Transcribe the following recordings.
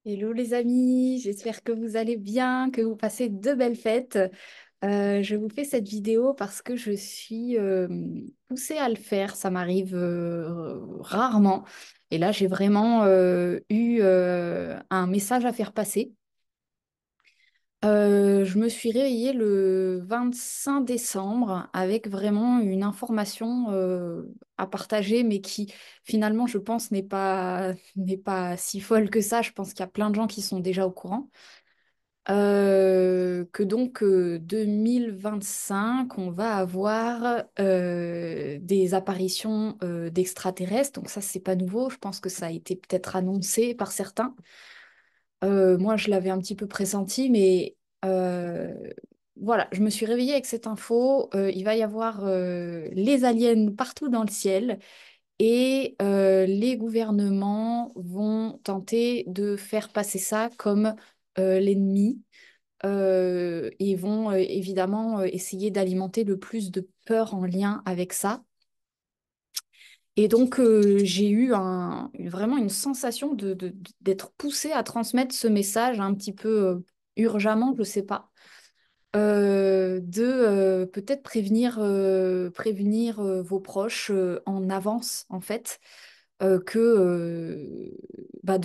Hello les amis, j'espère que vous allez bien, que vous passez de belles fêtes. Je vous fais cette vidéo parce que je suis poussée à le faire, ça m'arrive rarement. Et là, j'ai vraiment eu un message à faire passer. Je me suis réveillée le 25 décembre avec vraiment une information à partager, mais qui finalement, je pense, n'est pas si folle que ça. Je pense qu'il y a plein de gens qui sont déjà au courant. Que donc 2025, on va avoir des apparitions d'extraterrestres. Donc ça, c'est pas nouveau. Je pense que ça a été peut-être annoncé par certains. Moi, je l'avais un petit peu pressenti, mais euh, voilà, je me suis réveillée avec cette info. Il va y avoir les aliens partout dans le ciel et les gouvernements vont tenter de faire passer ça comme l'ennemi. Et vont évidemment essayer d'alimenter le plus de peur en lien avec ça. Et donc, j'ai eu vraiment une sensation d'être poussée à transmettre ce message un petit peu urgemment, je sais pas, de peut-être prévenir vos proches en avance, en fait, de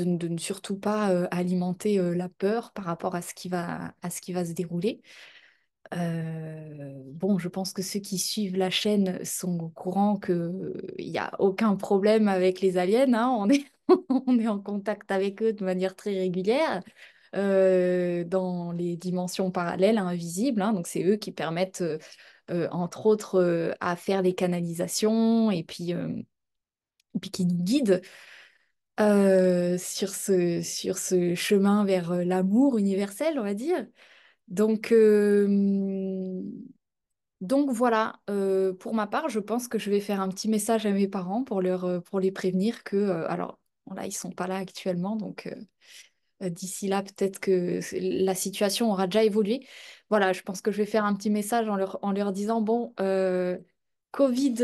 ne surtout pas alimenter la peur par rapport à ce qui va se dérouler. Bon, je pense que ceux qui suivent la chaîne sont au courant qu'il n'y a aucun problème avec les aliens, hein. On est, on est en contact avec eux de manière très régulière dans les dimensions parallèles, invisibles, hein. Donc, c'est eux qui permettent, entre autres, à faire les canalisations et puis qui nous guident sur ce chemin vers l'amour universel, on va dire. Donc, donc voilà, pour ma part, je pense que je vais faire un petit message à mes parents pour les prévenir que, alors bon, là, ils sont pas là actuellement, donc d'ici là, peut-être que la situation aura déjà évolué. Voilà, je pense que je vais faire un petit message en leur disant, bon, Covid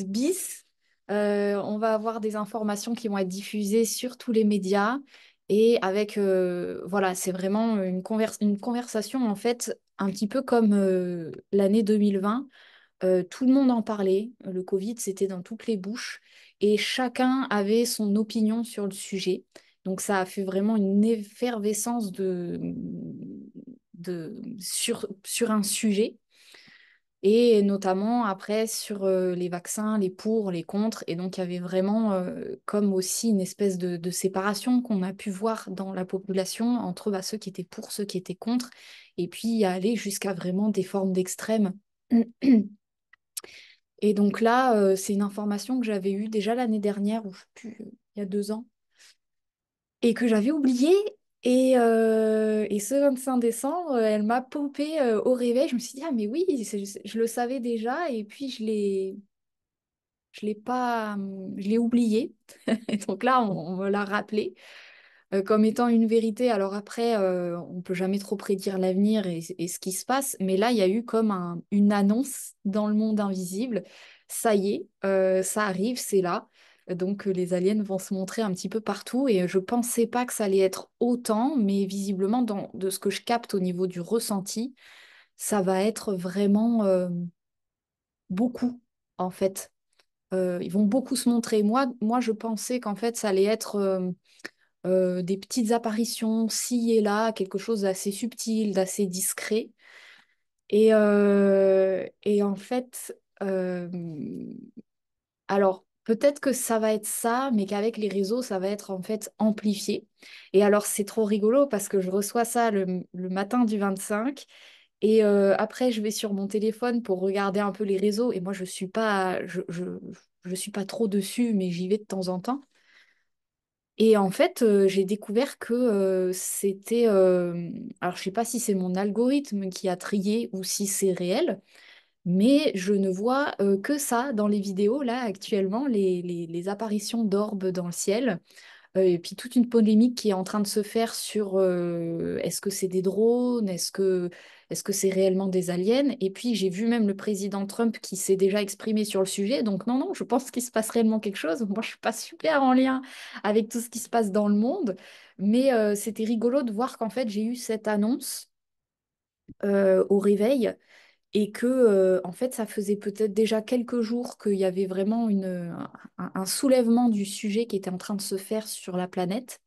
bis, on va avoir des informations qui vont être diffusées sur tous les médias et avec, voilà, c'est vraiment une conversation en fait, un petit peu comme l'année 2020. Tout le monde en parlait. Le Covid, c'était dans toutes les bouches et chacun avait son opinion sur le sujet. Donc ça a fait vraiment une effervescence sur un sujet et notamment après sur les vaccins, les pour, les contre. Et donc il y avait vraiment comme aussi une espèce de séparation qu'on a pu voir dans la population entre ceux qui étaient pour, ceux qui étaient contre, et puis aller jusqu'à vraiment des formes d'extrême. Et donc là, c'est une information que j'avais eue déjà l'année dernière, ou je sais plus, il y a 2 ans, et que j'avais oubliée. Et ce 25 décembre, elle m'a popé au réveil. Je me suis dit, ah mais oui, je le savais déjà, et puis je l'ai pas, je l'ai oublié. Et donc là, on me l'a rappelé comme étant une vérité. Alors après, on peut jamais trop prédire l'avenir et ce qui se passe, mais là, il y a eu comme une annonce dans le monde invisible. Ça y est, ça arrive, c'est là. Donc les aliens vont se montrer un petit peu partout et je pensais pas que ça allait être autant, mais visiblement, de ce que je capte au niveau du ressenti, ça va être vraiment beaucoup, en fait. Ils vont beaucoup se montrer. Moi, je pensais qu'en fait, ça allait être des petites apparitions ci et là, quelque chose d'assez subtil, d'assez discret. Et en fait, alors peut-être que ça va être ça, mais qu'avec les réseaux, ça va être en fait amplifié. Et alors c'est trop rigolo parce que je reçois ça le matin du 25. Et après, je vais sur mon téléphone pour regarder un peu les réseaux. Et moi, je suis pas trop dessus, mais j'y vais de temps en temps. Et en fait, j'ai découvert que c'était... alors, je sais pas si c'est mon algorithme qui a trié ou si c'est réel, mais je ne vois que ça dans les vidéos, là, actuellement, les apparitions d'orbes dans le ciel. Et puis toute une polémique qui est en train de se faire sur est-ce que c'est des drones, est-ce que c'est réellement des aliens? Et puis j'ai vu même le président Trump qui s'est déjà exprimé sur le sujet. Donc non, non, je pense qu'il se passe réellement quelque chose. Moi, je suis pas super en lien avec tout ce qui se passe dans le monde, mais c'était rigolo de voir qu'en fait j'ai eu cette annonce au réveil et que en fait ça faisait peut-être déjà quelques jours qu'il y avait vraiment un soulèvement du sujet qui était en train de se faire sur la planète.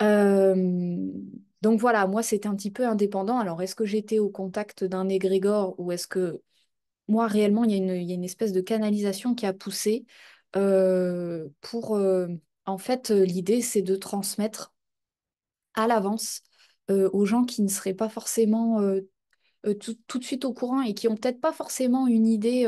Euh, donc voilà, moi c'était un petit peu indépendant. Alors est-ce que j'étais au contact d'un égrégore ou est-ce que moi réellement il y a une espèce de canalisation qui a poussé pour en fait l'idée c'est de transmettre à l'avance aux gens qui ne seraient pas forcément tout de suite au courant et qui ont peut-être pas forcément une idée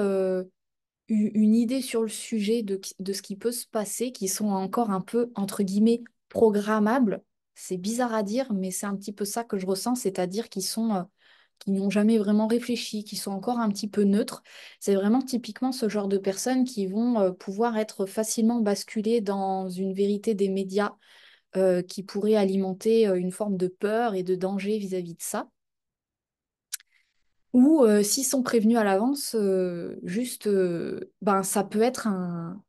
sur le sujet de ce qui peut se passer, qui sont encore un peu, entre guillemets, programmables. C'est bizarre à dire, mais c'est un petit peu ça que je ressens, c'est-à-dire qui n'ont jamais vraiment réfléchi, qui sont encore un petit peu neutres. C'est vraiment typiquement ce genre de personnes qui vont pouvoir être facilement basculées dans une vérité des médias qui pourrait alimenter une forme de peur et de danger vis-à-vis de ça. Ou s'ils sont prévenus à l'avance, juste, ben, ça peut être un-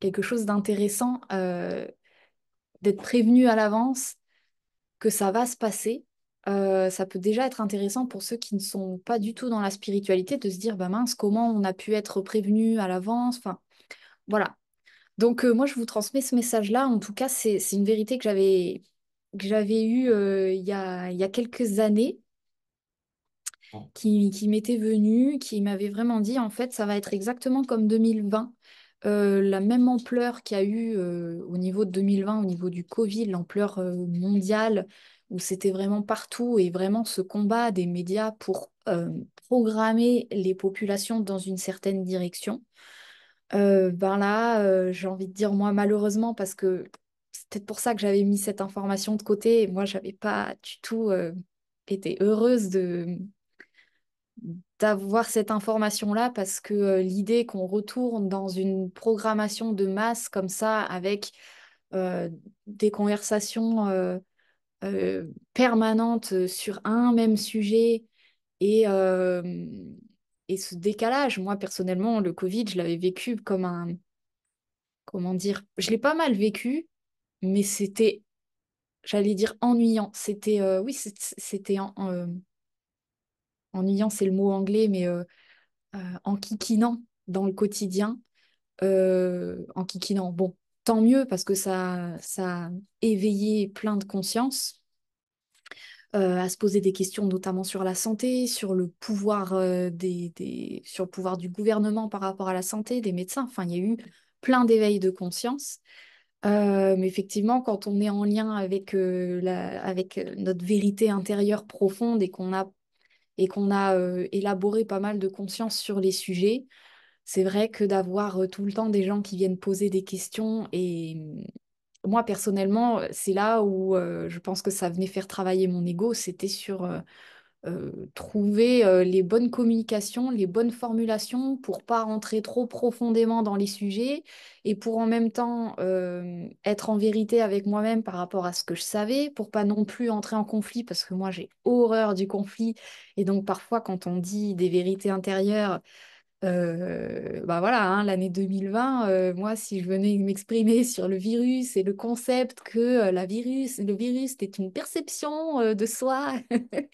quelque chose d'intéressant d'être prévenu à l'avance que ça va se passer. Ça peut déjà être intéressant pour ceux qui ne sont pas du tout dans la spiritualité de se dire, bah mince, comment on a pu être prévenu à l'avance. Enfin, voilà. Donc moi, je vous transmets ce message-là. En tout cas, c'est une vérité que j'avais eue il y a quelques années qui m'était venu, qui m'avait vraiment dit, en fait, ça va être exactement comme 2020. La même ampleur qu'il y a eu au niveau de 2020, au niveau du Covid, l'ampleur mondiale, où c'était vraiment partout et vraiment ce combat des médias pour programmer les populations dans une certaine direction. Ben là, j'ai envie de dire, moi, malheureusement, parce que c'est peut-être pour ça que j'avais mis cette information de côté, et moi, j'avais pas du tout été heureuse d'avoir cette information-là parce que l'idée qu'on retourne dans une programmation de masse comme ça avec euh, des conversations permanentes sur un même sujet et, euh, et ce décalage, moi personnellement, le Covid, je l'avais vécu comme comment dire, je l'ai pas mal vécu, mais c'était, j'allais dire ennuyant. C'était, oui, c'était ennuyant, c'est le mot anglais, mais enquiquinant dans le quotidien, enquiquinant. Bon, tant mieux parce que ça a éveillé plein de conscience, à se poser des questions notamment sur la santé, sur le pouvoir, sur le pouvoir du gouvernement par rapport à la santé, des médecins. Enfin, il y a eu plein d'éveils de conscience. Mais effectivement, quand on est en lien avec, avec notre vérité intérieure profonde et qu'on a élaboré pas mal de conscience sur les sujets, c'est vrai que d'avoir tout le temps des gens qui viennent poser des questions et moi personnellement, c'est là où je pense que ça venait faire travailler mon ego, c'était sur trouver les bonnes communications, les bonnes formulations pour pas rentrer trop profondément dans les sujets et pour en même temps être en vérité avec moi-même par rapport à ce que je savais, pour pas non plus entrer en conflit parce que moi j'ai horreur du conflit et donc parfois quand on dit des vérités intérieures bah voilà, hein, l'année 2020, moi, si je venais m'exprimer sur le virus et le concept que le virus est une perception de soi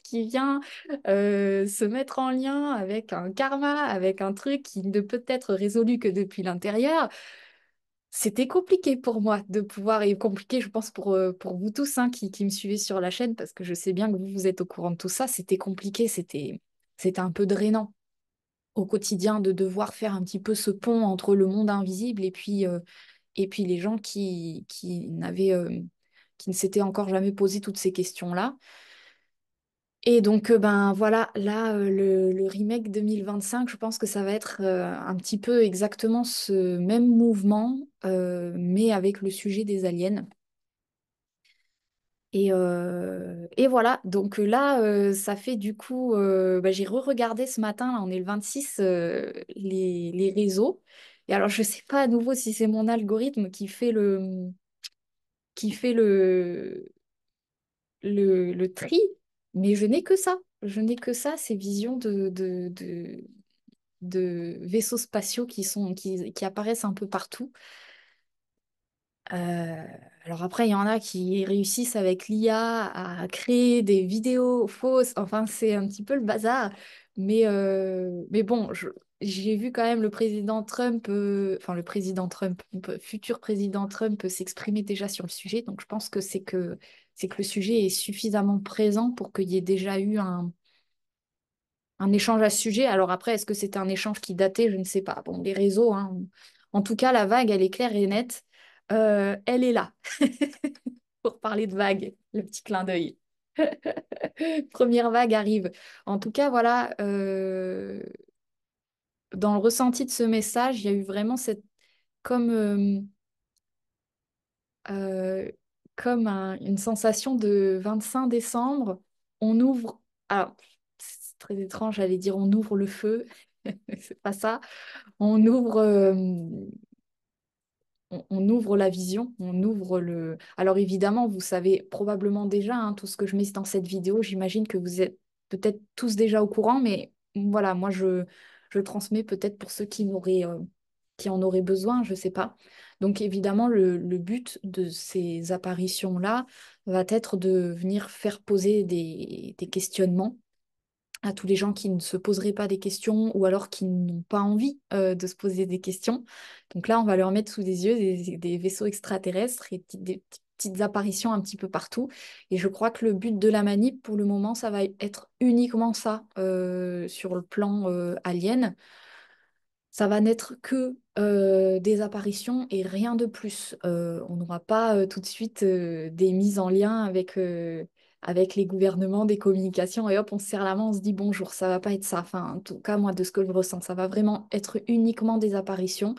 qui vient se mettre en lien avec un karma, avec un truc qui ne peut être résolu que depuis l'intérieur, c'était compliqué pour moi de pouvoir, et compliqué, je pense, pour vous tous hein, qui me suivez sur la chaîne, parce que je sais bien que vous êtes au courant de tout ça, c'était compliqué, c'était un peu drainant au quotidien de devoir faire un petit peu ce pont entre le monde invisible et puis les gens qui ne s'étaient encore jamais posé toutes ces questions-là. Et donc, ben voilà, là, le remake 2025, je pense que ça va être un petit peu exactement ce même mouvement, mais avec le sujet des aliens. Et voilà, donc là, ça fait du coup, bah, j'ai re-regardé ce matin, là, on est le 26, les réseaux. Et alors, je sais pas à nouveau si c'est mon algorithme qui fait le tri, mais je n'ai que ça. Je n'ai que ça, ces visions de vaisseaux spatiaux qui apparaissent un peu partout. Euh, alors après, il y en a qui réussissent avec l'IA à créer des vidéos fausses. Enfin, c'est un petit peu le bazar. Mais bon, j'ai vu quand même le président Trump, enfin le président Trump, futur président Trump s'exprimer déjà sur le sujet. Donc je pense que c'est que le sujet est suffisamment présent pour qu'il y ait déjà eu un échange à ce sujet. Alors après, est-ce que c'était un échange qui datait? Je ne sais pas. Bon, les réseaux, hein. En tout cas, la vague, elle est claire et nette. Elle est là. Pour parler de vague, le petit clin d'œil. Première vague arrive. En tout cas, voilà, dans le ressenti de ce message, il y a eu vraiment comme, euh, euh, une sensation de 25 décembre. On ouvre, alors, c'est très étrange, j'allais dire on ouvre le feu, c'est pas ça. On ouvre, on ouvre la vision, on ouvre le... Alors évidemment, vous savez probablement déjà hein, tout ce que je mets dans cette vidéo. J'imagine que vous êtes peut-être tous déjà au courant, mais voilà, moi je transmets peut-être pour ceux qui en auraient besoin, je sais pas. Donc évidemment, le but de ces apparitions-là va être de venir faire poser des questionnements à tous les gens qui ne se poseraient pas des questions ou alors qui n'ont pas envie de se poser des questions. Donc là, on va leur mettre sous des yeux des vaisseaux extraterrestres et des petites apparitions un petit peu partout. Et je crois que le but de la manip, pour le moment, ça va être uniquement ça sur le plan alien. Ça va n'être que des apparitions et rien de plus. On n'aura pas tout de suite des mises en lien avec les gouvernements, des communications, et hop, on se serre la main, on se dit bonjour, ça va pas être ça. Enfin, en tout cas, moi, de ce que je ressens, ça va vraiment être uniquement des apparitions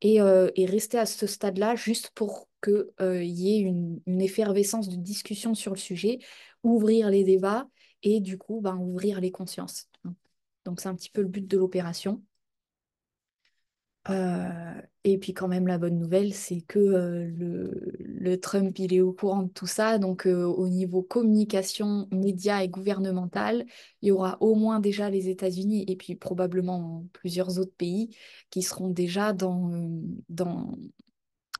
et rester à ce stade-là juste pour qu'il y ait une effervescence de discussion sur le sujet, ouvrir les débats et du coup, ben, ouvrir les consciences. Donc, c'est un petit peu le but de l'opération. Et puis quand même la bonne nouvelle, c'est que le Trump, il est au courant de tout ça. Donc au niveau communication, médias et gouvernemental, il y aura au moins déjà les États-Unis et puis probablement plusieurs autres pays qui seront déjà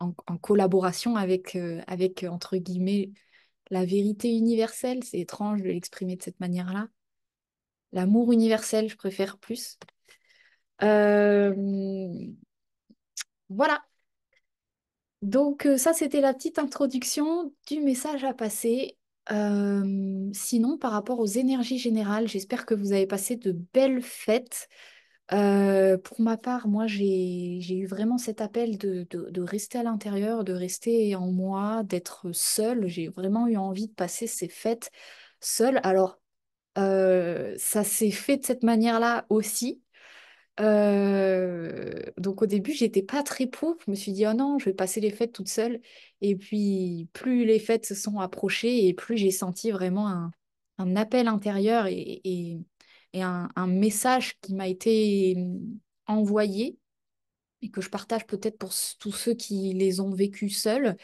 en collaboration avec, entre guillemets, la vérité universelle. C'est étrange de l'exprimer de cette manière-là. L'amour universel, je préfère plus. Euh, voilà. Donc ça, c'était la petite introduction du message à passer. Sinon, par rapport aux énergies générales, j'espère que vous avez passé de belles fêtes. Pour ma part, moi, j'ai eu vraiment cet appel de rester à l'intérieur, de rester en moi, d'être seule. J'ai vraiment eu envie de passer ces fêtes seule. Alors, ça s'est fait de cette manière-là aussi. Donc au début, j'étais pas très pour. Je me suis dit, oh non, je vais passer les fêtes toute seule. Et puis, plus les fêtes se sont approchées et plus j'ai senti vraiment un appel intérieur et un message qui m'a été envoyé et que je partage peut-être pour tous ceux qui les ont vécus seuls.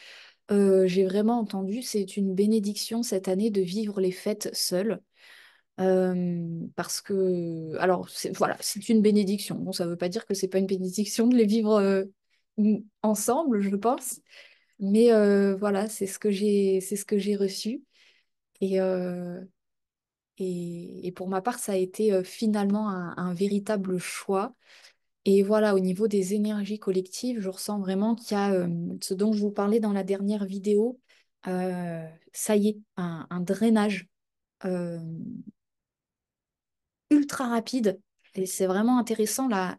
J'ai vraiment entendu, c'est une bénédiction cette année de vivre les fêtes seules. Parce que, alors, voilà, c'est une bénédiction. Bon, ça ne veut pas dire que c'est pas une bénédiction de les vivre ensemble, je pense. Mais voilà, c'est ce que j'ai reçu. Et, euh, et pour ma part, ça a été finalement un véritable choix. Et voilà, au niveau des énergies collectives, je ressens vraiment qu'il y a ce dont je vous parlais dans la dernière vidéo. Ça y est, un drainage. euh, Ultra rapide. Et c'est vraiment intéressant la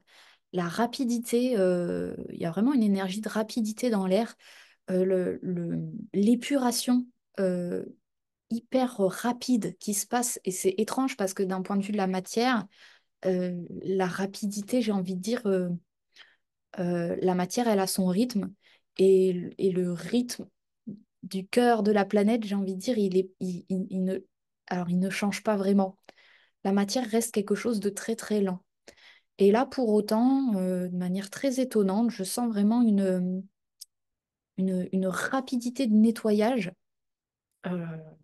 rapidité. Il y a vraiment une énergie de rapidité dans l'air. L'épuration hyper rapide qui se passe. Et c'est étrange parce que d'un point de vue de la matière, la rapidité, j'ai envie de dire, la matière, elle a son rythme. Et le rythme du cœur de la planète, j'ai envie de dire, il ne, alors, il ne change pas vraiment. La matière reste quelque chose de très très lent. Et là, pour autant, de manière très étonnante, je sens vraiment une rapidité de nettoyage. euh,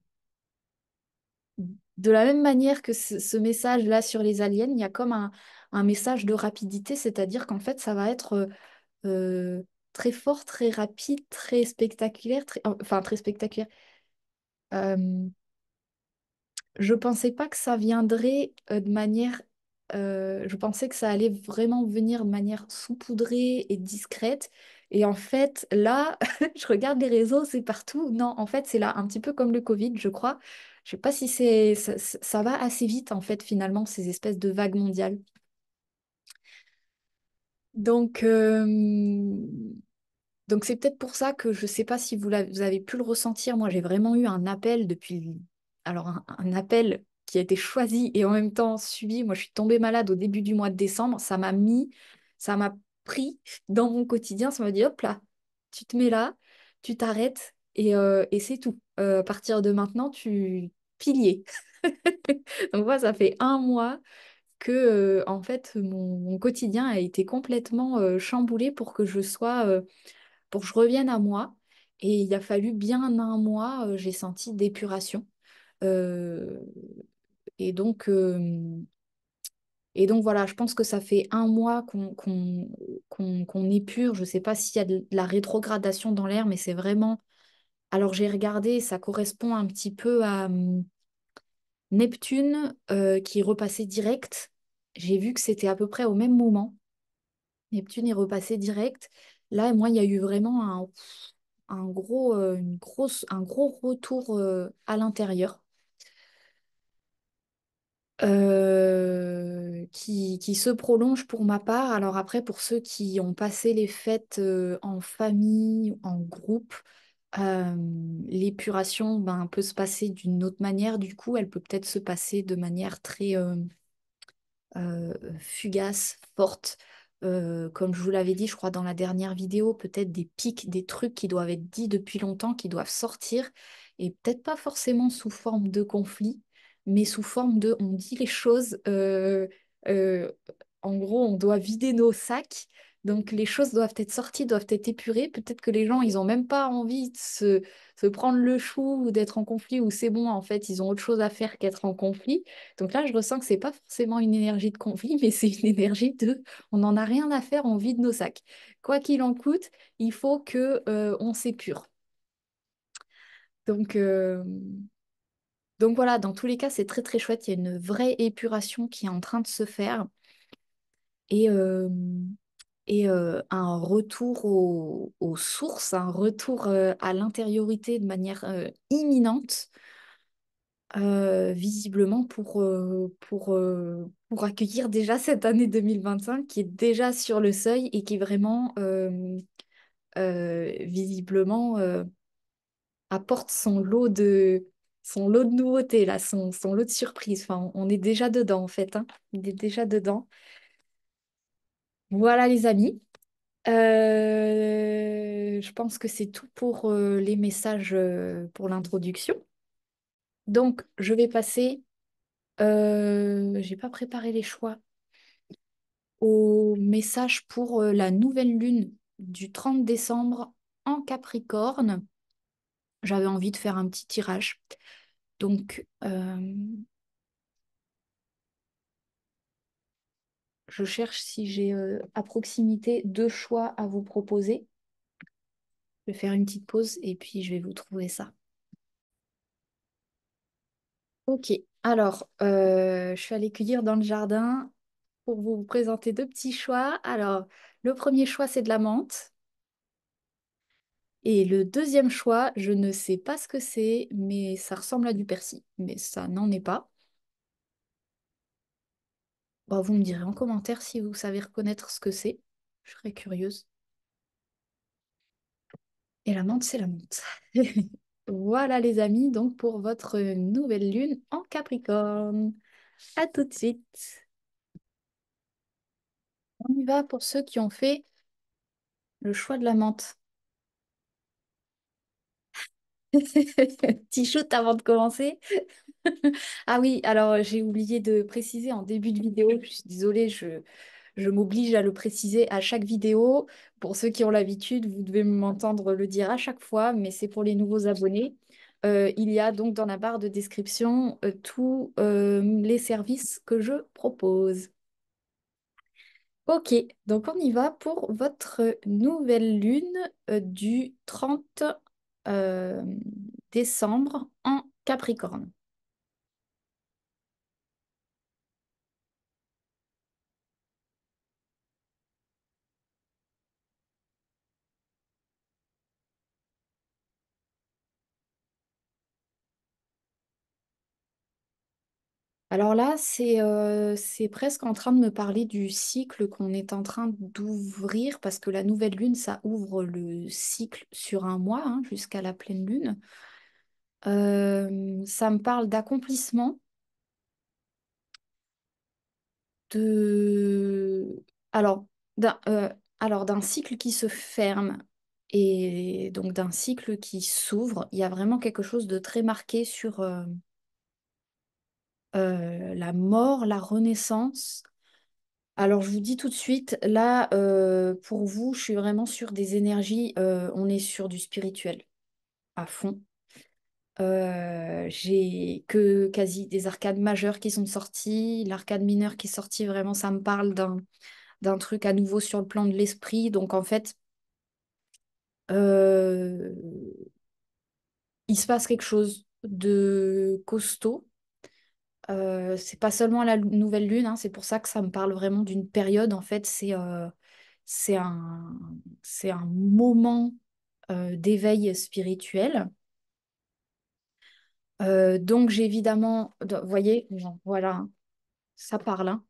de la même manière que ce message-là sur les aliens, il y a comme un message de rapidité, c'est-à-dire qu'en fait, ça va être euh, très fort, très rapide, très spectaculaire, enfin très spectaculaire. Euh, je pensais pas que ça viendrait de manière. Je pensais que ça allait vraiment venir de manière saupoudrée et discrète. Et en fait, là, je regarde les réseaux, c'est partout. Non, en fait, c'est là, un petit peu comme le Covid, je crois. Je sais pas si ça va assez vite, en fait, finalement, ces espèces de vagues mondiales. Donc, Donc c'est peut-être pour ça que je ne sais pas si vous avez pu le ressentir. Moi, j'ai vraiment eu un appel depuis... Alors, un appel qui a été choisi et en même temps subi. Moi, je suis tombée malade au début du mois de décembre. Ça m'a pris dans mon quotidien. Ça m'a dit, hop là, tu te mets là, tu t'arrêtes et c'est tout. À partir de maintenant, tu... Pilier. Donc moi, ça fait un mois que en fait mon quotidien a été complètement chamboulé pour que je sois pour que je revienne à moi. Et il a fallu bien un mois, j'ai senti d'épuration. Euh, et donc, euh, et donc voilà, je pense que ça fait un mois qu'on épure. Je ne sais pas s'il y a de la rétrogradation dans l'air, mais c'est vraiment... Alors j'ai regardé, ça correspond un petit peu à Neptune qui est repassé direct. J'ai vu que c'était à peu près au même moment. Neptune est repassé direct. Là, moi, il y a eu vraiment un gros retour à l'intérieur qui se prolonge pour ma part. Alors après, pour ceux qui ont passé les fêtes en famille, en groupe, euh, l'épuration peut se passer d'une autre manière. Du coup, elle peut peut-être se passer de manière très fugace, forte. Comme je vous l'avais dit, je crois, dans la dernière vidéo, peut-être des pics, des trucs qui doivent être dits depuis longtemps, qui doivent sortir, et peut-être pas forcément sous forme de conflit, mais sous forme de on dit les choses. Euh, en gros, on doit vider nos sacs. Donc les choses doivent être sorties, doivent être épurées. Peut-être que les gens, ils n'ont même pas envie de se prendre le chou ou d'être en conflit, ou c'est bon, en fait, ils ont autre chose à faire qu'être en conflit. Donc là, je ressens que c'est pas forcément une énergie de conflit, mais c'est une énergie de on n'en a rien à faire, on vide nos sacs. Quoi qu'il en coûte, il faut que on s'épure. Donc, euh, donc voilà, dans tous les cas, c'est très très chouette. Il y a une vraie épuration qui est en train de se faire et, euh, un retour aux sources, un retour à l'intériorité de manière imminente. Visiblement pour accueillir déjà cette année 2025 qui est déjà sur le seuil et qui vraiment visiblement apporte son lot de nouveautés, là, son lot de surprises. Enfin, on est déjà dedans en fait, hein. On est déjà dedans. Voilà les amis. Je pense que c'est tout pour les messages pour l'introduction. Donc, je vais passer. J'ai pas préparé les choix au message pour la nouvelle lune du 30 décembre en Capricorne. J'avais envie de faire un petit tirage. Donc, je cherche si j'ai à proximité deux choix à vous proposer. Je vais faire une petite pause et puis je vais vous trouver ça. Ok, alors, je suis allée cueillir dans le jardin pour vous présenter deux petits choix. Alors, le premier choix, c'est de la menthe. Et le deuxième choix, je ne sais pas ce que c'est, mais ça ressemble à du persil. Mais ça n'en est pas. Bon, vous me direz en commentaire si vous savez reconnaître ce que c'est. Je serais curieuse. Et la menthe, c'est la menthe. Voilà les amis, donc pour votre nouvelle lune en Capricorne. À tout de suite. On y va pour ceux qui ont fait le choix de la menthe. Petit shoot avant de commencer. Ah oui, alors j'ai oublié de préciser en début de vidéo, je suis désolée, je m'oblige à le préciser à chaque vidéo. Pour ceux qui ont l'habitude, vous devez m'entendre le dire à chaque fois, mais c'est pour les nouveaux abonnés. Il y a donc dans la barre de description tous les services que je propose. Ok, donc on y va pour votre nouvelle lune du 30 euh, décembre en Capricorne. Alors là, c'est presque en train de me parler du cycle qu'on est en train d'ouvrir parce que la nouvelle lune, ça ouvre le cycle sur un mois hein, jusqu'à la pleine lune. Ça me parle d'accomplissement, de... Alors, d'un d'un cycle qui se ferme et donc d'un cycle qui s'ouvre. Il y a vraiment quelque chose de très marqué sur la mort, la renaissance. Alors, je vous dis tout de suite, là, pour vous, je suis vraiment sur des énergies, on est sur du spirituel à fond. J'ai que quasi des arcades majeures qui sont sorties. L'arcade mineure qui est sortie, vraiment, ça me parle d'un truc à nouveau sur le plan de l'esprit. Donc, en fait, euh, il se passe quelque chose de costaud. C'est pas seulement la nouvelle lune, hein, c'est pour ça que ça me parle vraiment d'une période. En fait, c'est un, c'est un moment d'éveil spirituel. Donc, j'ai évidemment, vous voyez, genre, voilà, hein, ça parle. Hein.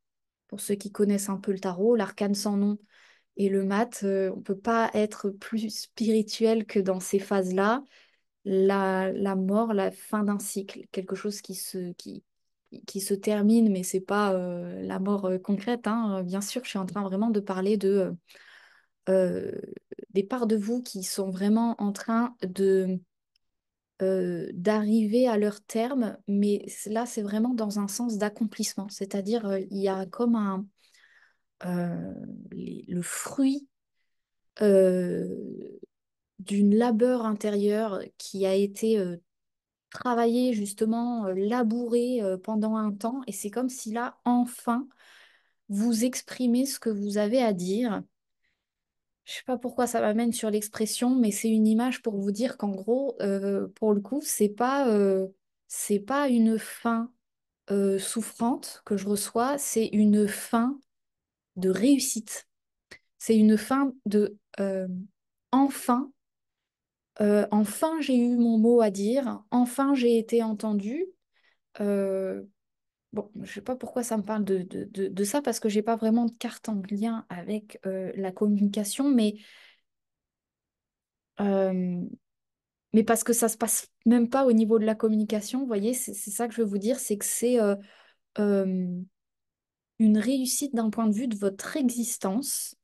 Pour ceux qui connaissent un peu le tarot, l'arcane sans nom et le mat, on ne peut pas être plus spirituel que dans ces phases-là. La mort, la fin d'un cycle, quelque chose qui se termine, mais c'est pas la mort concrète. Hein. Bien sûr, je suis en train vraiment de parler de euh, des parts de vous qui sont vraiment en train d'arriver à leur terme, mais là, c'est vraiment dans un sens d'accomplissement. C'est-à-dire, il y a comme euh, le fruit euh, d'une labeur intérieure qui a été travaillé, justement, labouré pendant un temps, et c'est comme si là, enfin, vous exprimez ce que vous avez à dire. Je sais pas pourquoi ça m'amène sur l'expression, mais c'est une image pour vous dire qu'en gros, pour le coup, c'est pas une fin souffrante que je reçois, c'est une fin de réussite. C'est une fin de enfin, enfin j'ai eu mon mot à dire, enfin j'ai été entendue. Euh, bon, je sais pas pourquoi ça me parle de ça, parce que j'ai pas vraiment de carte en lien avec la communication, euh, mais parce que ça se passe même pas au niveau de la communication, vous voyez, c'est ça que je veux vous dire, c'est que c'est euh, une réussite d'un point de vue de votre existence.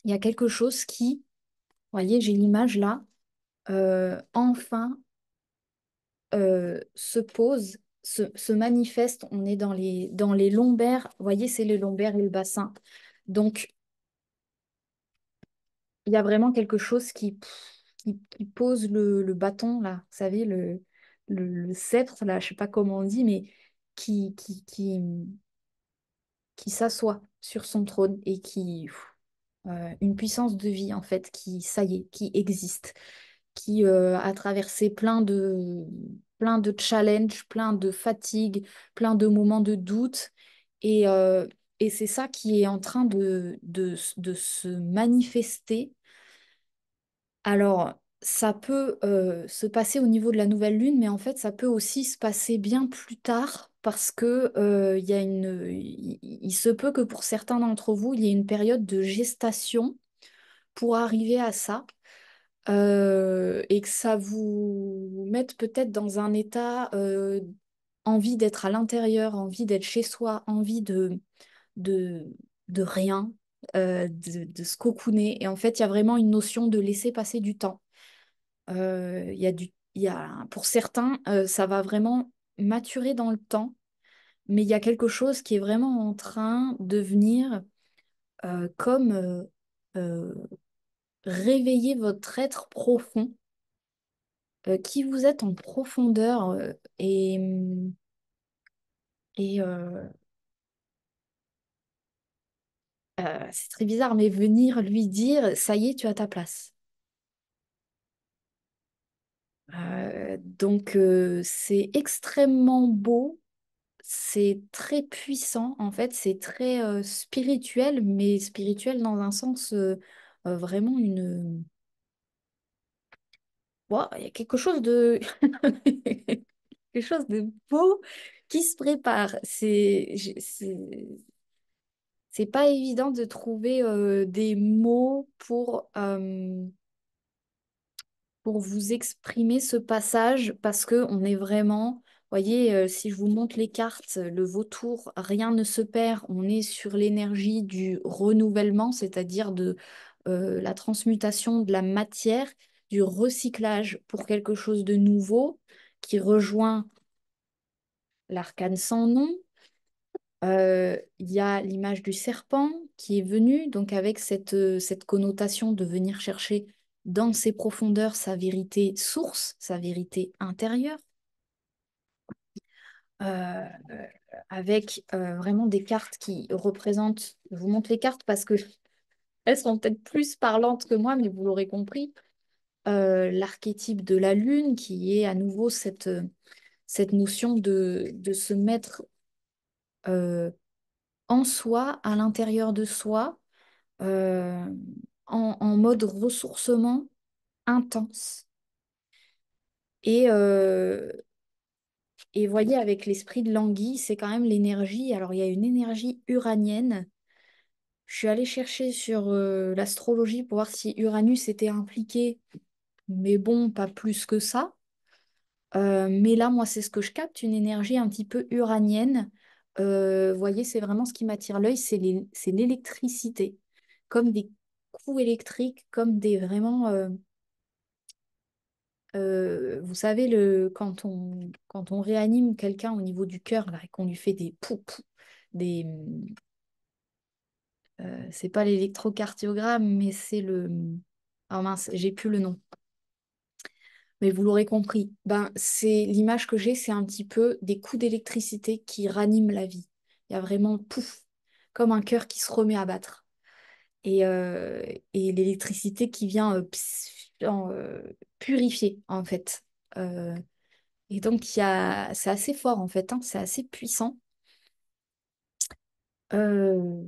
Il y a quelque chose qui, vous voyez, j'ai l'image là, enfin se pose, se manifeste. On est dans les lombaires, vous voyez, c'est les lombaires et le bassin. Donc, il y a vraiment quelque chose qui pose le bâton, là, vous savez, le sceptre, là, je sais pas comment on dit, mais qui, qui, qui, qui s'assoit sur son trône et une puissance de vie, en fait, qui, ça y est, qui existe, qui a traversé plein de challenges, plein de fatigues, plein de moments de doute. Et, euh, et c'est ça qui est en train de se manifester. Alors, ça peut se passer au niveau de la nouvelle lune, mais en fait, ça peut aussi se passer bien plus tard parce que il y a il se peut que pour certains d'entre vous, il y ait une période de gestation pour arriver à ça et que ça vous mette peut-être dans un état envie d'être à l'intérieur, envie d'être chez soi, envie de, de rien, de se cocooner. Et en fait, il y a vraiment une notion de laisser passer du temps. Il y a pour certains, ça va vraiment maturer dans le temps, mais il y a quelque chose qui est vraiment en train de venir comme euh, réveiller votre être profond, qui vous êtes en profondeur et c'est très bizarre, mais venir lui dire, ça y est, tu as ta place. C'est extrêmement beau, c'est très puissant, en fait, c'est très spirituel, mais spirituel dans un sens vraiment une... Ouah, il y a quelque chose de... quelque chose de beau qui se prépare. C'est pas évident de trouver des mots pour vous exprimer ce passage parce que on est vraiment, voyez, si je vous montre les cartes, le vautour, rien ne se perd. On est sur l'énergie du renouvellement, c'est-à-dire de la transmutation de la matière, du recyclage pour quelque chose de nouveau qui rejoint l'arcane sans nom. Il y a l'image du serpent qui est venue, donc avec cette connotation de venir chercher dans ses profondeurs sa vérité source, sa vérité intérieure, euh, euh, avec vraiment des cartes qui représentent, je vous montre les cartes parce que elles sont peut-être plus parlantes que moi, mais vous l'aurez compris, l'archétype de la lune qui est à nouveau cette notion de se mettre euh, en soi, à l'intérieur de soi euh, en mode ressourcement intense. Et, euh, et voyez, avec l'esprit de l'anguille, c'est quand même l'énergie. Alors, il y a une énergie uranienne. Je suis allée chercher sur l'astrologie pour voir si Uranus était impliqué, mais bon, pas plus que ça. Mais là, moi, c'est ce que je capte, une énergie un petit peu uranienne. Voyez, c'est vraiment ce qui m'attire l'œil, c'est l'électricité, comme des coups électriques, comme des vraiment... vous savez, quand on réanime quelqu'un au niveau du cœur, là, et qu'on lui fait des pou, pou, des, c'est pas l'électrocardiogramme, mais c'est le... Ah mince, j'ai plus le nom. Mais vous l'aurez compris. Ben, c'est l'image que j'ai, c'est un petit peu des coups d'électricité qui raniment la vie. Il y a vraiment pouf, comme un cœur qui se remet à battre. Et l'électricité qui vient purifier, en fait. Euh, Et donc, c'est assez fort en fait, hein, c'est assez puissant. Euh,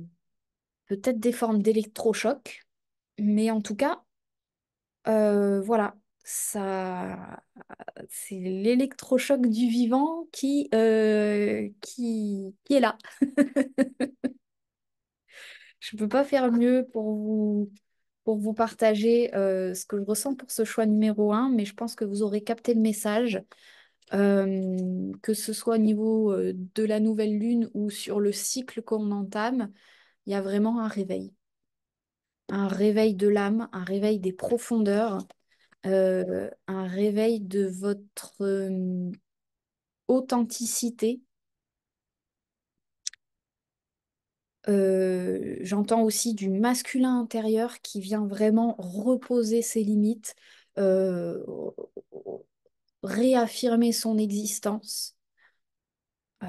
Peut-être des formes d'électrochoc, mais en tout cas, voilà, ça, c'est l'électrochoc du vivant qui est là. Je ne peux pas faire mieux pour vous partager ce que je ressens pour ce choix numéro un, mais je pense que vous aurez capté le message. Que ce soit au niveau de la nouvelle lune ou sur le cycle qu'on entame, il y a vraiment un réveil de l'âme, un réveil des profondeurs, un réveil de votre authenticité. J'entends aussi du masculin intérieur qui vient vraiment reposer ses limites, euh, réaffirmer son existence. Euh,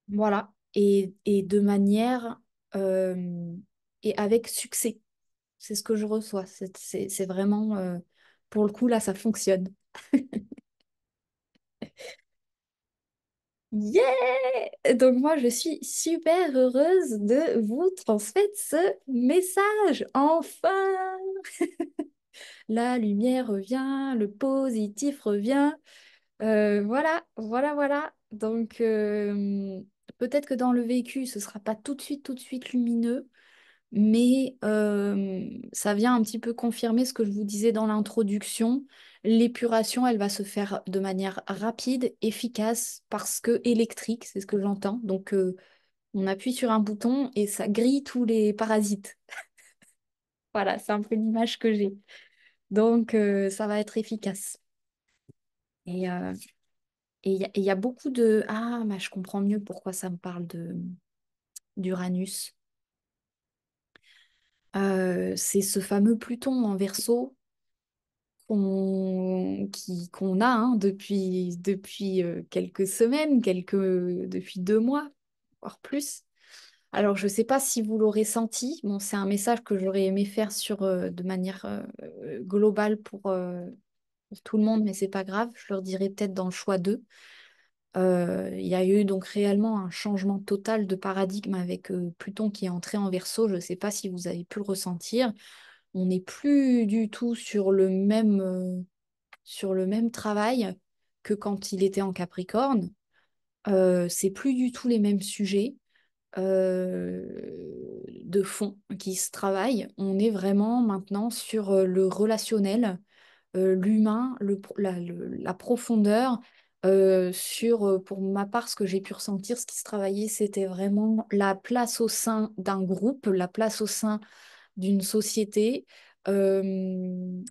Voilà, et de manière et avec succès. C'est ce que je reçois. C'est vraiment, pour le coup, là, ça fonctionne. Yeah! Donc moi, je suis super heureuse de vous transmettre ce message. Enfin, la lumière revient, le positif revient. Voilà, voilà, voilà. Donc peut-être que dans le vécu, ce sera pas tout de suite lumineux. Mais ça vient un petit peu confirmer ce que je vous disais dans l'introduction. L'épuration, elle va se faire de manière rapide, efficace, parce que électrique, c'est ce que j'entends. Donc, on appuie sur un bouton et ça grille tous les parasites. Voilà, c'est un peu l'image que j'ai. Donc, ça va être efficace. Et il y a beaucoup de... Ah, mais je comprends mieux pourquoi ça me parle d'Uranus. C'est ce fameux Pluton en Verseau qu'on a hein, depuis quelques semaines, depuis 2 mois, voire plus. Alors, je ne sais pas si vous l'aurez senti. Bon, c'est un message que j'aurais aimé faire de manière globale pour tout le monde, mais c'est pas grave. Je leur dirai peut-être dans le choix 2. Il y a eu donc réellement un changement total de paradigme avec Pluton qui est entré en Verseau. Je ne sais pas si vous avez pu le ressentir. On n'est plus du tout sur le même travail que quand il était en Capricorne. C'est plus du tout les mêmes sujets de fond qui se travaillent. On est vraiment maintenant sur le relationnel, l'humain, la profondeur. Pour ma part, ce que j'ai pu ressentir, ce qui se travaillait, c'était vraiment la place au sein d'un groupe, la place au sein d'une société. Euh,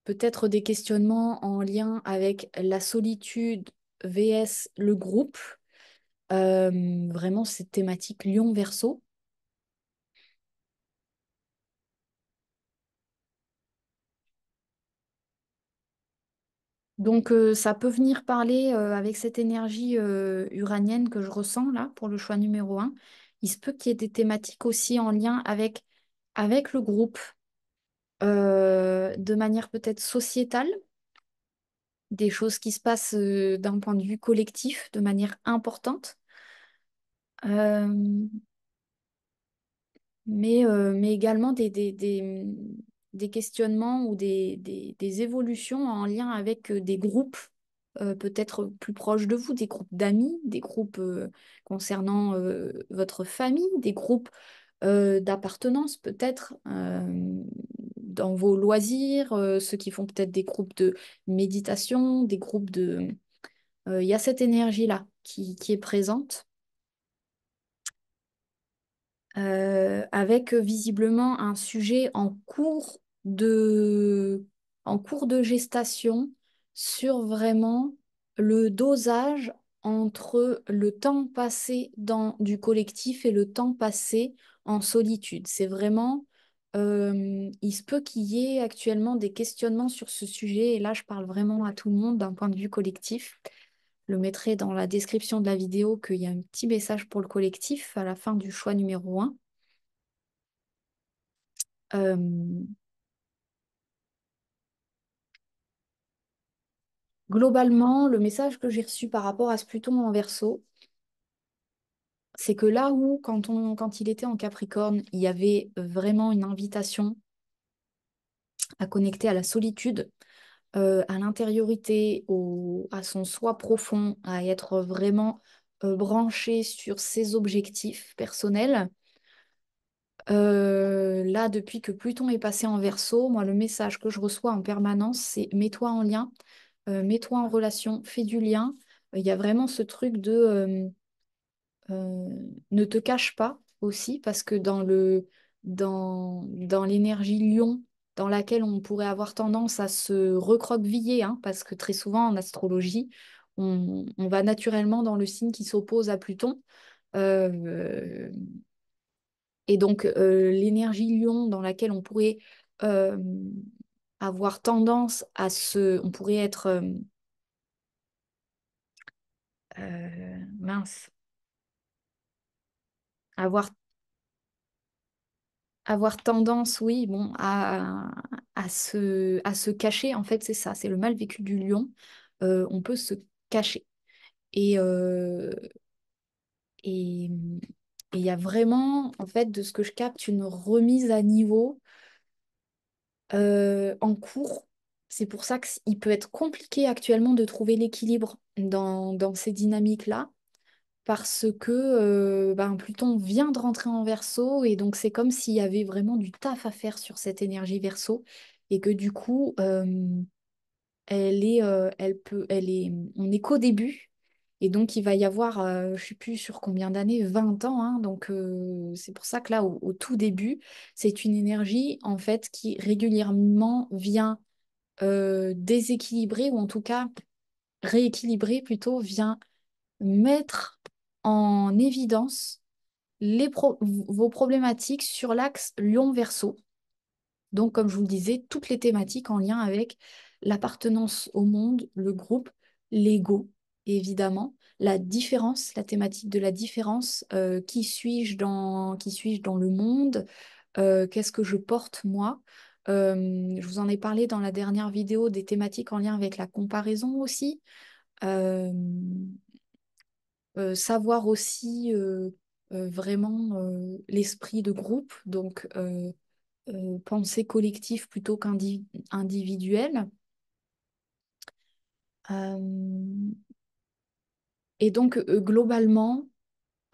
Peut-être des questionnements en lien avec la solitude vs le groupe. Vraiment, cette thématique Lion-Verseau. Donc, ça peut venir parler avec cette énergie uranienne que je ressens là pour le choix numéro 1. Il se peut qu'il y ait des thématiques aussi en lien avec le groupe, de manière peut-être sociétale, des choses qui se passent d'un point de vue collectif de manière importante. Euh, mais également des questionnements ou des évolutions en lien avec des groupes peut-être plus proches de vous, des groupes d'amis, des groupes concernant votre famille, des groupes d'appartenance peut-être dans vos loisirs, ceux qui font peut-être des groupes de méditation, des groupes de... Il y a cette énergie-là qui est présente. Avec visiblement un sujet en cours de gestation sur vraiment le dosage entre le temps passé dans du collectif et le temps passé en solitude. C'est vraiment, il se peut qu'il y ait actuellement des questionnements sur ce sujet, et là je parle vraiment à tout le monde d'un point de vue collectif. Je le mettrai dans la description de la vidéo qu'il y a un petit message pour le collectif à la fin du choix numéro 1. Euh, Globalement, le message que j'ai reçu par rapport à ce Pluton en Verseau, c'est que là où, quand il était en Capricorne, il y avait vraiment une invitation à connecter à la solitude, à l'intériorité, à son soi profond, à être vraiment branché sur ses objectifs personnels. Là, depuis que Pluton est passé en Verseau, moi, le message que je reçois en permanence, c'est mets-toi en lien, mets-toi en relation, fais du lien. Il y a vraiment ce truc de ne te cache pas aussi, parce que dans l'énergie lion, dans laquelle on pourrait avoir tendance à se recroqueviller, hein, parce que très souvent en astrologie, on va naturellement dans le signe qui s'oppose à Pluton. Euh, et donc, l'énergie lion dans laquelle on pourrait euh, avoir tendance on pourrait être... mince. Avoir, avoir tendance, oui, bon, à se cacher, en fait, c'est ça, c'est le mal vécu du lion. On peut se cacher. Et et et il y a vraiment, en fait, de ce que je capte, une remise à niveau en cours. C'est pour ça qu'il peut être compliqué actuellement de trouver l'équilibre dans ces dynamiques-là, parce que ben, Pluton vient de rentrer en Verseau, et donc c'est comme s'il y avait vraiment du taf à faire sur cette énergie Verseau, et que du coup, on n'est qu'au début. Et donc, il va y avoir, je ne sais plus sur combien d'années, 20 ans, hein. Donc, c'est pour ça que là, au tout début, c'est une énergie, en fait, qui régulièrement vient déséquilibrer, ou en tout cas rééquilibrer plutôt, vient mettre en évidence vos problématiques sur l'axe Lion-Verseau. Donc, comme je vous le disais, toutes les thématiques en lien avec l'appartenance au monde, le groupe, l'ego, évidemment, la différence, la thématique de la différence, qui suis-je dans le monde, qu'est-ce que je porte moi. Je vous en ai parlé dans la dernière vidéo des thématiques en lien avec la comparaison aussi. Euh, Savoir aussi vraiment l'esprit de groupe, donc pensée collective plutôt qu'individuelle. Euh, et donc, globalement,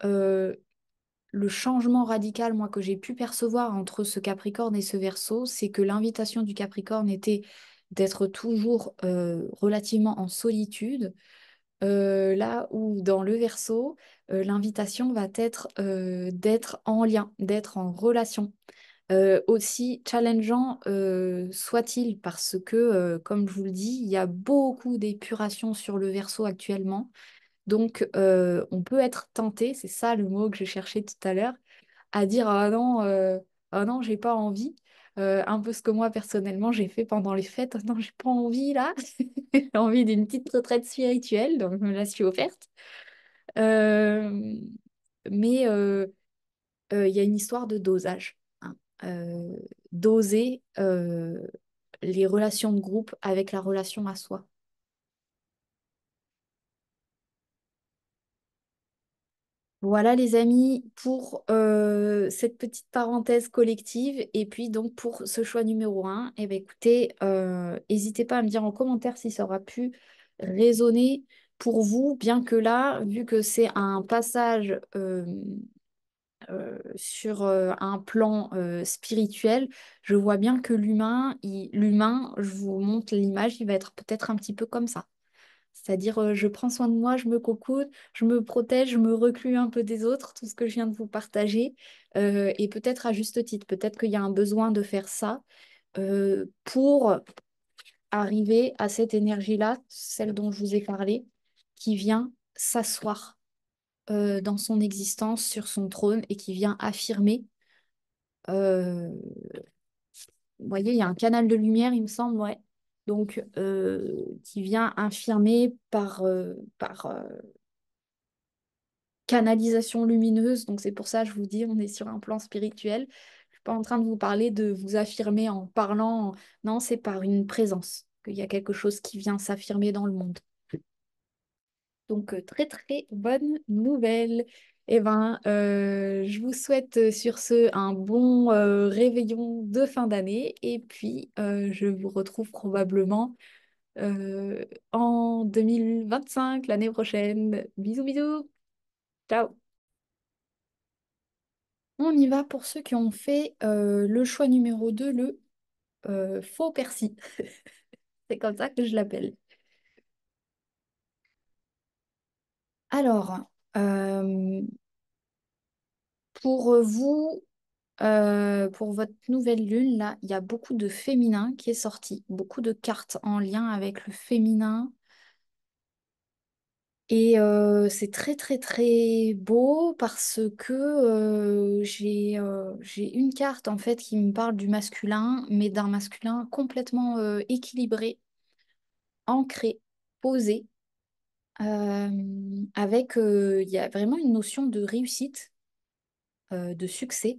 euh, le changement radical, moi, que j'ai pu percevoir entre ce Capricorne et ce Verseau, c'est que l'invitation du Capricorne était d'être toujours relativement en solitude, là où dans le Verseau, l'invitation va être d'être en lien, d'être en relation. Aussi challengeant soit-il, parce que, comme je vous le dis, il y a beaucoup d'épuration sur le Verseau actuellement. Donc, on peut être tenté, c'est ça le mot que j'ai cherché tout à l'heure, à dire ah non, j'ai pas envie. Un peu ce que moi personnellement j'ai fait pendant les fêtes. Ah non, j'ai pas envie là. J'ai envie d'une petite retraite spirituelle, donc je me la suis offerte. Euh, mais il y a une histoire de dosage, hein. Euh, Doser les relations de groupe avec la relation à soi. Voilà les amis pour cette petite parenthèse collective et puis donc pour ce choix numéro un, eh ben, écoutez, n'hésitez pas à me dire en commentaire si ça aura pu résonner pour vous, bien que là, vu que c'est un passage sur un plan spirituel, je vois bien que l'humain, je vous montre l'image, il va être peut-être un petit peu comme ça. C'est-à-dire, je prends soin de moi, je me cocoute, je me protège, je me reclus un peu des autres, tout ce que je viens de vous partager, et peut-être à juste titre, peut-être qu'il y a un besoin de faire ça pour arriver à cette énergie-là, celle dont je vous ai parlé, qui vient s'asseoir dans son existence sur son trône et qui vient affirmer. euh, Vous voyez, il y a un canal de lumière, il me semble, ouais. Donc, qui vient infirmer par canalisation lumineuse. Donc, c'est pour ça que je vous dis, on est sur un plan spirituel. Je ne suis pas en train de vous parler de vous affirmer en parlant. Non, c'est par une présence qu'il y a quelque chose qui vient s'affirmer dans le monde. Donc, très, très bonne nouvelle. Eh ben, je vous souhaite sur ce un bon réveillon de fin d'année et puis je vous retrouve probablement euh, en 2025, l'année prochaine. Bisous, bisous. Ciao. On y va pour ceux qui ont fait le choix numéro 2, le faux persil. C'est comme ça que je l'appelle. Alors, euh, pour vous, pour votre nouvelle lune, là, il y a beaucoup de féminin qui est sorti, beaucoup de cartes en lien avec le féminin. Et c'est très très très beau parce que j'ai une carte en fait qui me parle du masculin, mais d'un masculin complètement équilibré, ancré, posé, avec il y a vraiment une notion de réussite, de succès.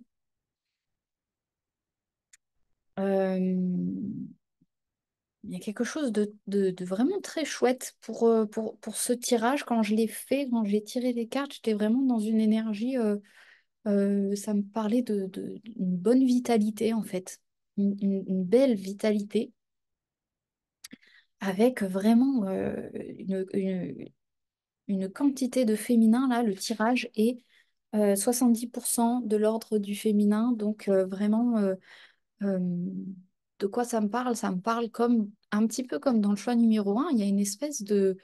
Euh, Il y a quelque chose de vraiment très chouette pour ce tirage. Quand je l'ai fait, quand j'ai tiré les cartes, j'étais vraiment dans une énergie. Ça me parlait d'une bonne vitalité, en fait. Une belle vitalité, avec vraiment une quantité de féminin. Là, le tirage est 70% de l'ordre du féminin. Donc, vraiment. Euh, de quoi ça me parle? Ça me parle comme un petit peu comme dans le choix numéro un, il y a une espèce de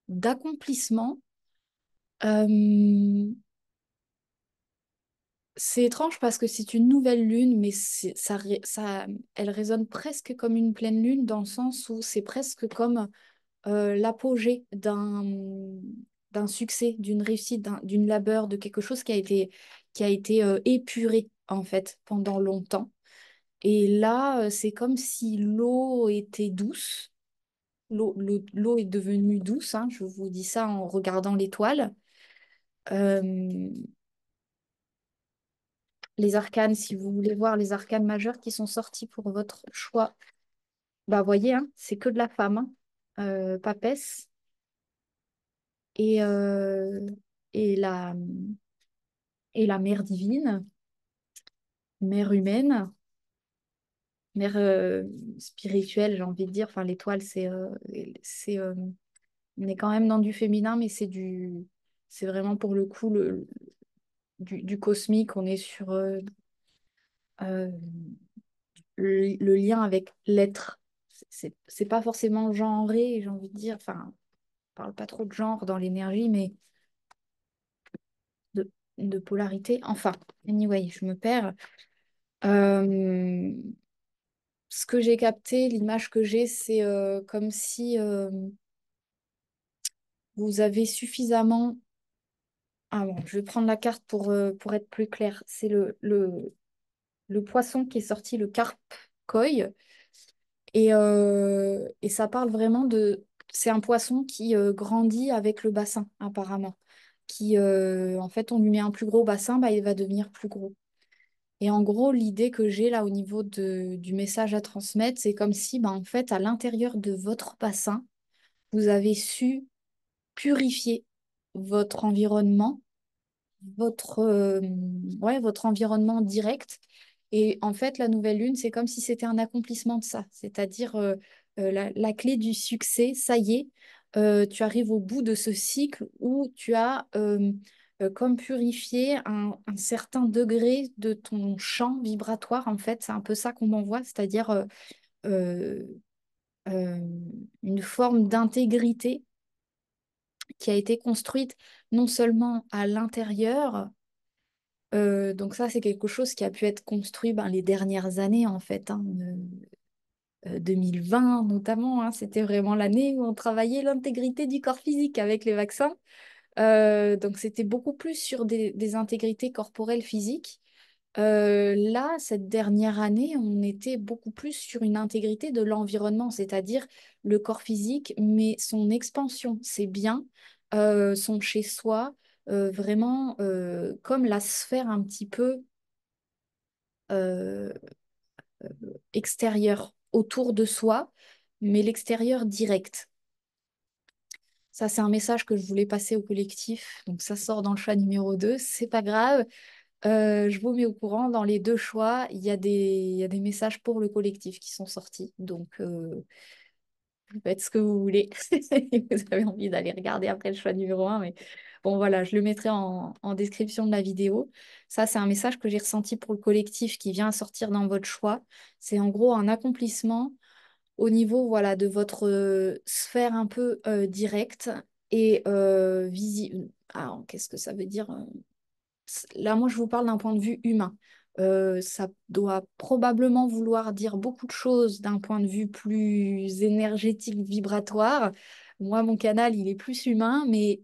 d'accomplissement. Euh, c'est étrange parce que c'est une nouvelle lune, mais elle résonne presque comme une pleine lune dans le sens où c'est presque comme, l'apogée d'un succès, d'une réussite, d'une labeur, de quelque chose qui a été épuré en fait pendant longtemps. Et là, c'est comme si l'eau était douce. L'eau est devenue douce, hein, je vous dis ça en regardant l'étoile. Euh, les arcanes, si vous voulez voir les arcanes majeures qui sont sortis pour votre choix, bah voyez, hein, c'est que de la femme, hein. Papesse et, et la, et la mère divine, mère humaine, mère spirituelle, j'ai envie de dire. Enfin, l'étoile, on est quand même dans du féminin, mais c'est vraiment pour le coup du cosmique. On est sur euh, le lien avec l'être. C'est pas forcément genré, j'ai envie de dire. Enfin, on parle pas trop de genre dans l'énergie, mais de, de polarité. Enfin, anyway, je me perds. Euh, Ce que j'ai capté, l'image que j'ai, c'est comme si vous avez suffisamment. Ah bon, je vais prendre la carte pour être plus clair. C'est le poisson qui est sorti, le carpe koi. Et ça parle vraiment de... C'est un poisson qui grandit avec le bassin, apparemment. En fait, on lui met un plus gros bassin, bah, il va devenir plus gros. Et en gros, l'idée que j'ai là au niveau du message à transmettre, c'est comme si, bah, en fait, à l'intérieur de votre bassin, vous avez su purifier votre environnement, votre environnement direct. Et en fait, la nouvelle lune, c'est comme si c'était un accomplissement de ça, c'est-à-dire la clé du succès, ça y est, tu arrives au bout de ce cycle où tu as comme purifié un certain degré de ton champ vibratoire, en fait, c'est un peu ça qu'on m'envoie, c'est-à-dire euh, euh, une forme d'intégrité qui a été construite non seulement à l'intérieur, donc ça c'est quelque chose qui a pu être construit ben, les dernières années en fait, hein, 2020 notamment, hein, c'était vraiment l'année où on travaillait l'intégrité du corps physique avec les vaccins. Donc c'était beaucoup plus sur des intégrités corporelles physiques. Là, cette dernière année, on était beaucoup plus sur une intégrité de l'environnement, c'est-à-dire le corps physique, mais son expansion, c'est bien, son chez-soi, vraiment comme la sphère un petit peu euh, extérieure autour de soi, mais l'extérieur direct. Ça, c'est un message que je voulais passer au collectif. Donc, ça sort dans le choix numéro 2. C'est pas grave. Je vous mets au courant, dans les deux choix, il y a des messages pour le collectif qui sont sortis. Donc, vous faites ce que vous voulez. Si vous avez envie d'aller regarder après le choix numéro un. Mais bon, voilà, je le mettrai en description de la vidéo. Ça, c'est un message que j'ai ressenti pour le collectif qui vient à sortir dans votre choix. C'est en gros un accomplissement au niveau, voilà, de votre sphère un peu directe et visible. Alors, qu'est-ce que ça veut dire? Là, moi, je vous parle d'un point de vue humain. Ça doit probablement vouloir dire beaucoup de choses d'un point de vue plus énergétique, vibratoire. Moi, mon canal, il est plus humain, mais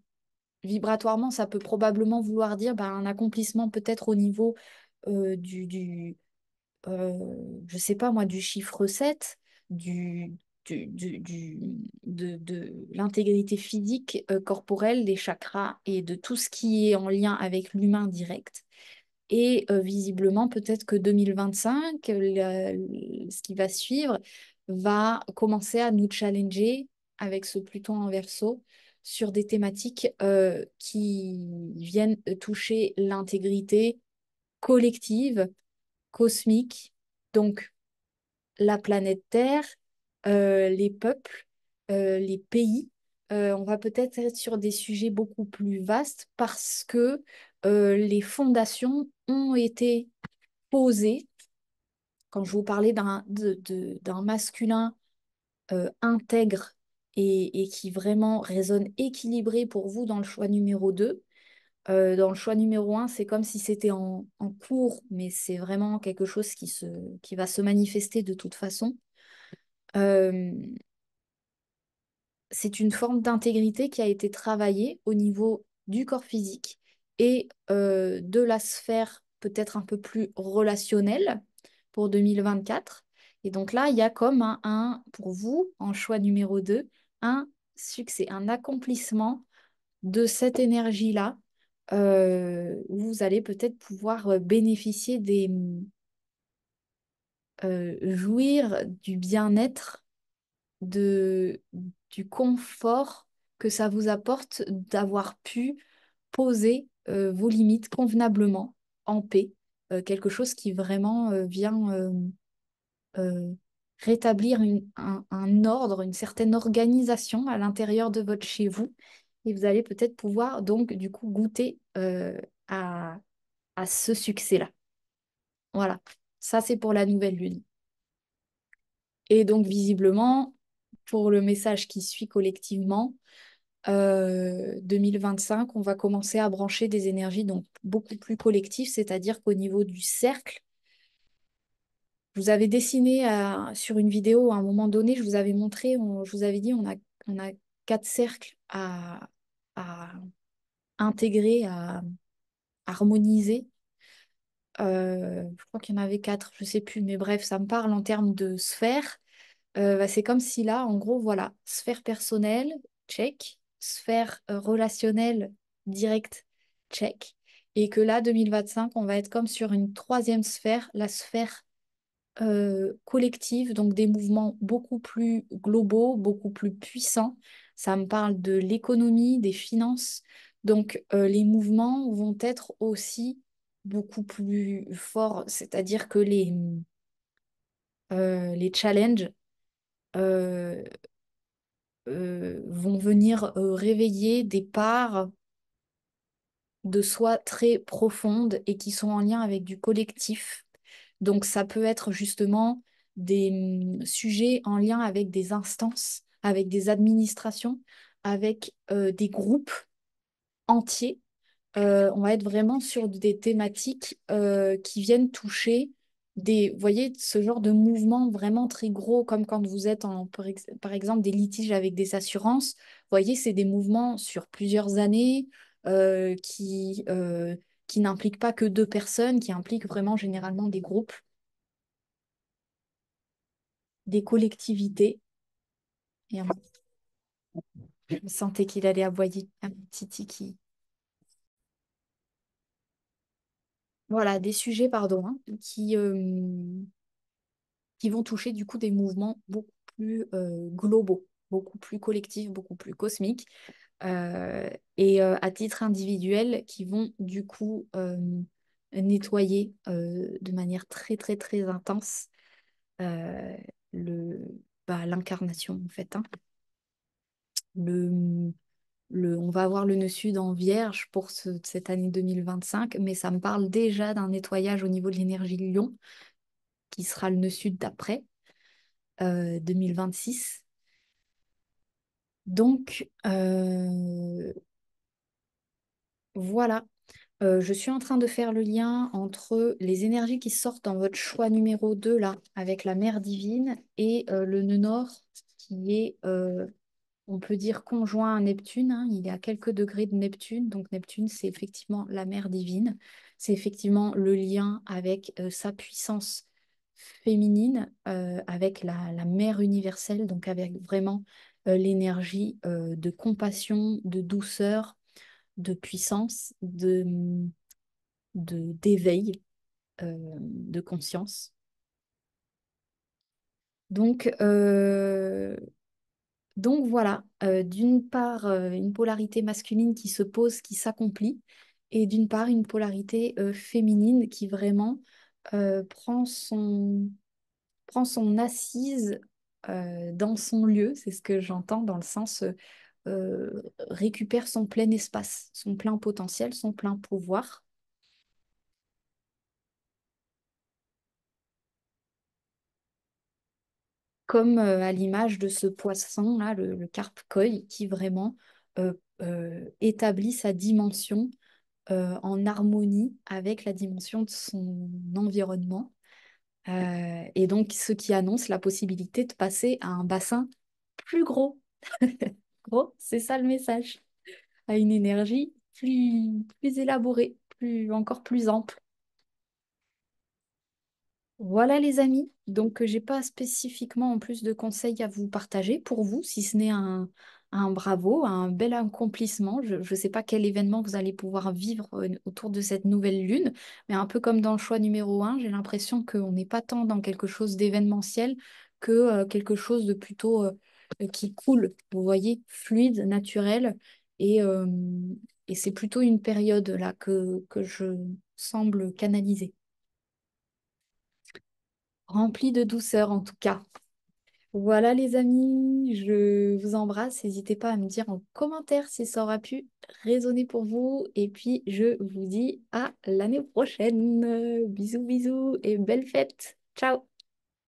vibratoirement, ça peut probablement vouloir dire bah, un accomplissement peut-être au niveau je sais pas moi, du chiffre 7 du, de l'intégrité physique, corporelle, des chakras et de tout ce qui est en lien avec l'humain direct. Et visiblement, peut-être que 2025, ce qui va suivre, va commencer à nous challenger avec ce Pluton en Verseau sur des thématiques qui viennent toucher l'intégrité collective, cosmique, donc la planète Terre, les peuples, les pays. On va peut-être être sur des sujets beaucoup plus vastes parce que les fondations ont été posées. Quand je vous parlais d'un masculin intègre et qui vraiment résonne équilibré pour vous dans le choix numéro 2. Dans le choix numéro un, c'est comme si c'était en cours, mais c'est vraiment quelque chose qui va se manifester de toute façon. Euh, c'est une forme d'intégrité qui a été travaillée au niveau du corps physique et de la sphère peut-être un peu plus relationnelle pour 2024. Et donc là, il y a comme pour vous, en choix numéro 2 un succès, un accomplissement de cette énergie-là, où vous allez peut-être pouvoir bénéficier jouir du bien-être de, du confort que ça vous apporte d'avoir pu poser vos limites convenablement, en paix, quelque chose qui vraiment vient euh, rétablir un ordre, une certaine organisation à l'intérieur de votre chez vous. Et vous allez peut-être pouvoir donc du coup goûter à, à ce succès-là. Voilà, ça c'est pour la nouvelle lune. Et donc visiblement, pour le message qui suit collectivement, 2025, on va commencer à brancher des énergies donc beaucoup plus collectives, c'est-à-dire qu'au niveau du cercle, je vous avais dessiné sur une vidéo à un moment donné, je vous avais montré, je vous avais dit, on a 4 cercles à intégrer, à harmoniser. Je crois qu'il y en avait 4, je sais plus, mais bref, ça me parle en termes de sphères. Bah, c'est comme si là, en gros, voilà, sphère personnelle, check, sphère relationnelle, directe, check. Et que là, 2025, on va être comme sur une troisième sphère, la sphère collective, donc des mouvements beaucoup plus globaux, beaucoup plus puissants. Ça me parle de l'économie, des finances. Donc, les mouvements vont être aussi beaucoup plus forts, c'est-à-dire que les challenges euh, vont venir réveiller des parts de soi très profondes et qui sont en lien avec du collectif. Donc ça peut être justement des sujets en lien avec des instances, avec des administrations, avec des groupes entiers. On va être vraiment sur des thématiques qui viennent toucher vous voyez, ce genre de mouvement vraiment très gros, comme quand vous êtes par exemple des litiges avec des assurances. Vous voyez, c'est des mouvements sur plusieurs années qui n'impliquent pas que 2 personnes, qui impliquent vraiment généralement des groupes, des collectivités. Et je sentais qu'il allait aboyer un petit tiki. Voilà, des sujets, pardon, hein, qui vont toucher du coup des mouvements beaucoup plus globaux, beaucoup plus collectifs, beaucoup plus cosmiques, et à titre individuel, qui vont du coup nettoyer de manière très très très intense euh, le, l'incarnation en fait. Hein. Le, on va avoir le nœud sud en vierge pour cette année 2025, mais ça me parle déjà d'un nettoyage au niveau de l'énergie lion, qui sera le nœud sud d'après. 2026. Donc, voilà. Je suis en train de faire le lien entre les énergies qui sortent dans votre choix numéro 2 là, avec la mer divine, et le nœud nord, qui est, on peut dire, conjoint à Neptune. Hein. Il y a quelques degrés de Neptune. Donc, Neptune, c'est effectivement la mer divine. C'est effectivement le lien avec sa puissance féminine, avec la mère universelle, donc avec vraiment l'énergie de compassion, de douceur, de puissance, d'éveil, de conscience. Donc, voilà, d'une part, une polarité masculine qui se pose, qui s'accomplit, et d'une part, une polarité féminine qui vraiment prend son assise dans son lieu, c'est ce que j'entends dans le sens récupère son plein espace, son plein potentiel, son plein pouvoir, comme à l'image de ce poisson-là, le carpe koi, qui vraiment établit sa dimension en harmonie avec la dimension de son environnement. Et donc, ce qui annonce la possibilité de passer à un bassin plus gros. Gros, c'est ça le message. À une énergie plus élaborée, encore plus ample. Voilà les amis, donc j'ai pas spécifiquement en plus de conseils à vous partager pour vous, si ce n'est un bravo, un bel accomplissement. Je ne sais pas quel événement vous allez pouvoir vivre autour de cette nouvelle lune, mais un peu comme dans le choix numéro un, j'ai l'impression qu'on n'est pas tant dans quelque chose d'événementiel que quelque chose de plutôt qui coule, vous voyez, fluide, naturel, et, euh, et c'est plutôt une période là que je semble canaliser. Rempli de douceur en tout cas. Voilà les amis, je vous embrasse. N'hésitez pas à me dire en commentaire si ça aura pu résonner pour vous. Et puis je vous dis à l'année prochaine. Bisous bisous et belle fête. Ciao.